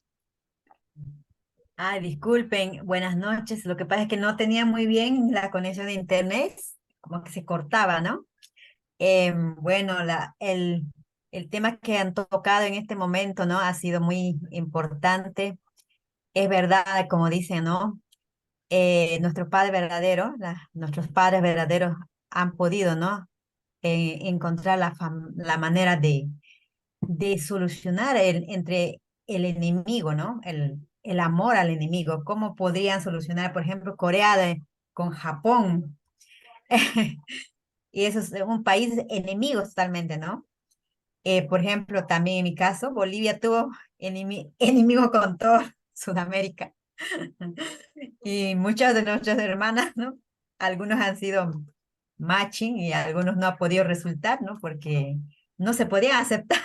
Ay, disculpen, buenas noches. Lo que pasa es que no tenía muy bien la conexión de internet, como que se cortaba, ¿no? Bueno, el tema que han tocado en este momento, ¿no? Ha sido muy importante. Es verdad, como dicen, ¿no? Nuestro padre verdadero, nuestros padres verdaderos han podido, ¿no? Encontrar la manera de solucionar entre el enemigo, ¿no? El amor al enemigo. ¿Cómo podrían solucionar, por ejemplo, con Japón? Y eso es un país enemigo totalmente, ¿no? Por ejemplo, también en mi caso, Bolivia tuvo enemigo con todo Sudamérica. Y muchas de nuestras hermanas, ¿no? Algunos han sido matching y algunos no ha podido resultar, ¿no? Porque no se podían aceptar.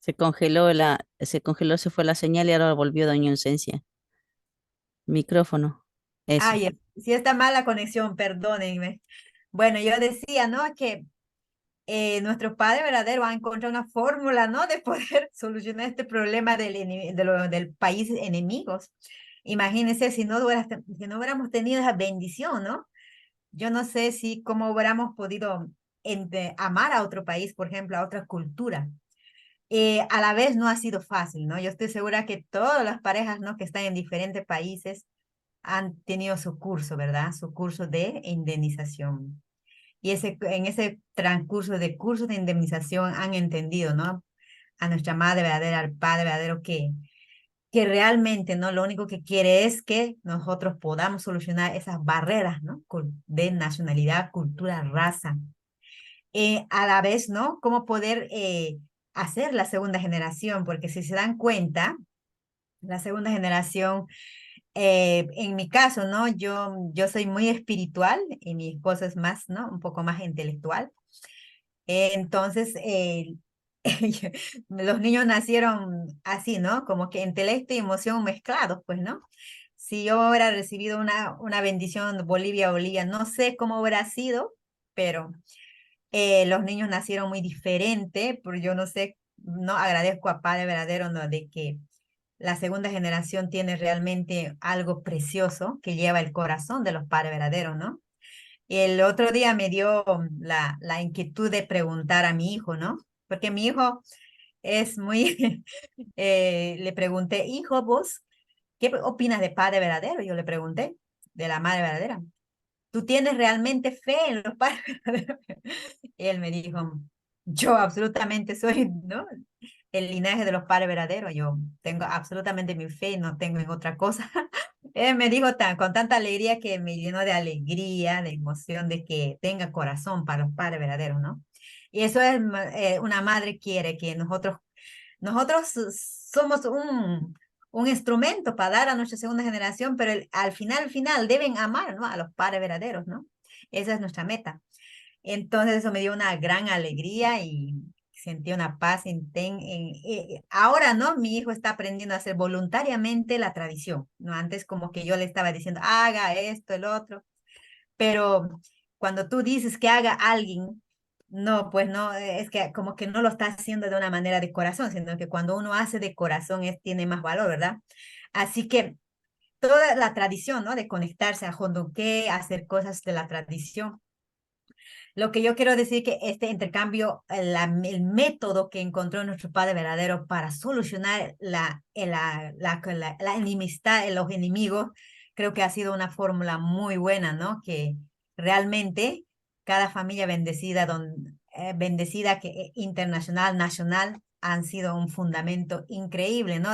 Se fue la señal y ahora volvió doña Inocencia. Micrófono. Eso. Ay, si está mala conexión, perdónenme. Bueno, yo decía, ¿no? Que nuestro Padre verdadero ha encontrado una fórmula, ¿no? De poder solucionar este problema del país enemigos. Imagínense si no hubiéramos tenido esa bendición, ¿no? Yo no sé si cómo hubiéramos podido amar a otro país, por ejemplo, a otra cultura. A la vez no ha sido fácil, ¿no? Yo estoy segura que todas las parejas, ¿no? Que están en diferentes países han tenido su curso, ¿verdad? Su curso de indemnización. Y en ese transcurso de curso de indemnización han entendido, ¿no? A nuestra madre verdadera, al padre verdadero, que realmente, ¿no? Lo único que quiere es que nosotros podamos solucionar esas barreras, ¿no? De nacionalidad, cultura, raza. A la vez, ¿no? Cómo poder hacer la segunda generación, porque si se dan cuenta, la segunda generación En mi caso, ¿no? Yo soy muy espiritual y mi esposo es más, ¿no? Un poco más intelectual. Entonces, los niños nacieron así, ¿no? Como que intelecto y emoción mezclados, pues, ¿no? Si yo hubiera recibido una bendición de Bolivia, no sé cómo hubiera sido, pero los niños nacieron muy diferente, pero yo no sé, no agradezco a Padre Verdadero, ¿no? De que la segunda generación tiene realmente algo precioso que lleva el corazón de los padres verdaderos, ¿no? El otro día me dio la inquietud de preguntar a mi hijo, ¿no? Porque mi hijo es muy, le pregunté, hijo, vos, ¿qué opinas de padre verdadero? Yo le pregunté, de la madre verdadera. ¿Tú tienes realmente fe en los padres verdaderos? Y él me dijo, yo absolutamente soy, ¿no? El linaje de los padres verdaderos. Yo tengo absolutamente mi fe y no tengo en otra cosa. Él me dijo con tanta alegría que me llenó de alegría, de emoción, de que tenga corazón para los padres verdaderos, ¿no? Y eso es, una madre quiere que nosotros somos un instrumento para dar a nuestra segunda generación, pero al final deben amar, ¿no? A los padres verdaderos, ¿no? Esa es nuestra meta. Entonces eso me dio una gran alegría y sentí una paz. Ahora, ¿no? Mi hijo está aprendiendo a hacer voluntariamente la tradición, ¿no? Antes como que yo le estaba diciendo, haga esto, el otro, pero cuando tú dices que haga alguien, no, pues no, es que como que no lo está haciendo de una manera de corazón, sino que cuando uno hace de corazón tiene más valor, ¿verdad? Así que toda la tradición, ¿no? De conectarse a Hondoke, hacer cosas de la tradición. Lo que yo quiero decir que este intercambio, el método que encontró nuestro Padre verdadero para solucionar la enemistad en los enemigos, creo que ha sido una fórmula muy buena, ¿no? Que realmente cada familia bendecida, bendecida que internacional, nacional, han sido un fundamento increíble, ¿no?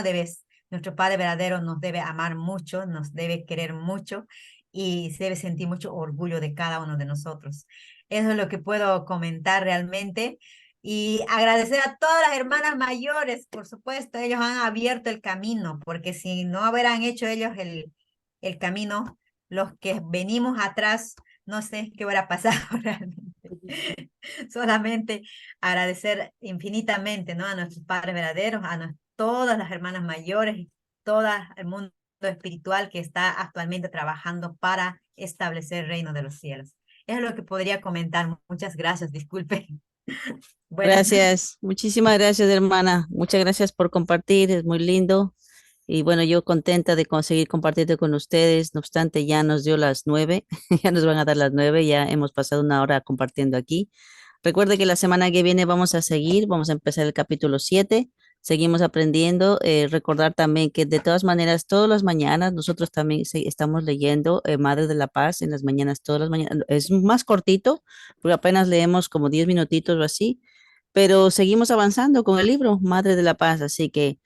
Nuestro Padre verdadero nos debe amar mucho, nos debe querer mucho y se debe sentir mucho orgullo de cada uno de nosotros. Eso es lo que puedo comentar realmente. Y agradecer a todas las hermanas mayores, por supuesto, ellos han abierto el camino, porque si no hubieran hecho ellos el camino, los que venimos atrás, no sé qué hubiera pasado realmente. Solamente agradecer infinitamente, ¿no? A nuestros padres verdaderos, todas las hermanas mayores, todo el mundo espiritual que está actualmente trabajando para establecer el reino de los cielos. Eso es lo que podría comentar. Muchas gracias, disculpe. Buenas noches. Gracias, muchísimas gracias, hermana. Muchas gracias por compartir, es muy lindo. Y bueno, yo contenta de conseguir compartirte con ustedes. No obstante, ya nos dio las 9, ya nos van a dar las 9, ya hemos pasado una hora compartiendo aquí. Recuerde que la semana que viene vamos a seguir, vamos a empezar el capítulo 7. Seguimos aprendiendo. Recordar también que de todas maneras, todas las mañanas, nosotros también estamos leyendo Madre de la Paz en las mañanas, todas las mañanas. Es más cortito, porque apenas leemos como 10 minutitos o así, pero seguimos avanzando con el libro Madre de la Paz. Así que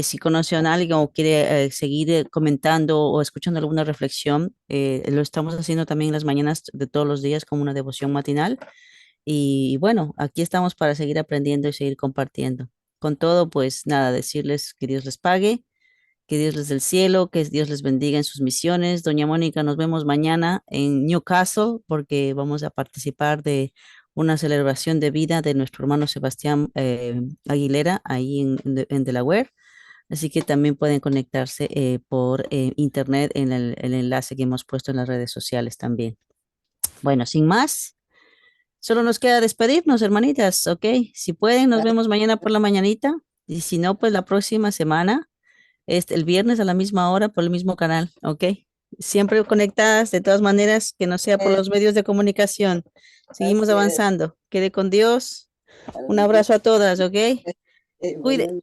si conoce a alguien o quiere seguir comentando o escuchando alguna reflexión, lo estamos haciendo también en las mañanas de todos los días como una devoción matinal. Y bueno, aquí estamos para seguir aprendiendo y seguir compartiendo. Con todo, pues nada, decirles que Dios les pague, que Dios les dé el cielo, que Dios les bendiga en sus misiones. Doña Mónica, nos vemos mañana en Newcastle porque vamos a participar de una celebración de vida de nuestro hermano Sebastián Aguilera ahí en Delaware. Así que también pueden conectarse por internet en el enlace que hemos puesto en las redes sociales también. Bueno, sin más. Solo nos queda despedirnos, hermanitas, ¿ok? Si pueden, nos vemos mañana por la mañanita. Y si no, pues la próxima semana, el viernes a la misma hora por el mismo canal, ¿ok? Siempre conectadas, de todas maneras, que no sea por los medios de comunicación. Seguimos Así es. avanzando. Quede con Dios. Un abrazo a todas, ¿ok?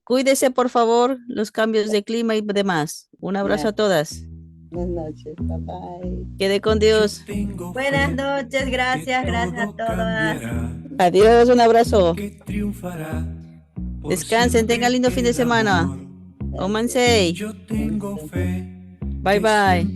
Cuídese, por favor, los cambios de clima y demás. Un abrazo a todas. Buenas noches, bye bye. Quede con Dios. Buenas noches, gracias a todas. Adiós, un abrazo. Descansen, tengan lindo fin de semana. Omansei. Bye bye.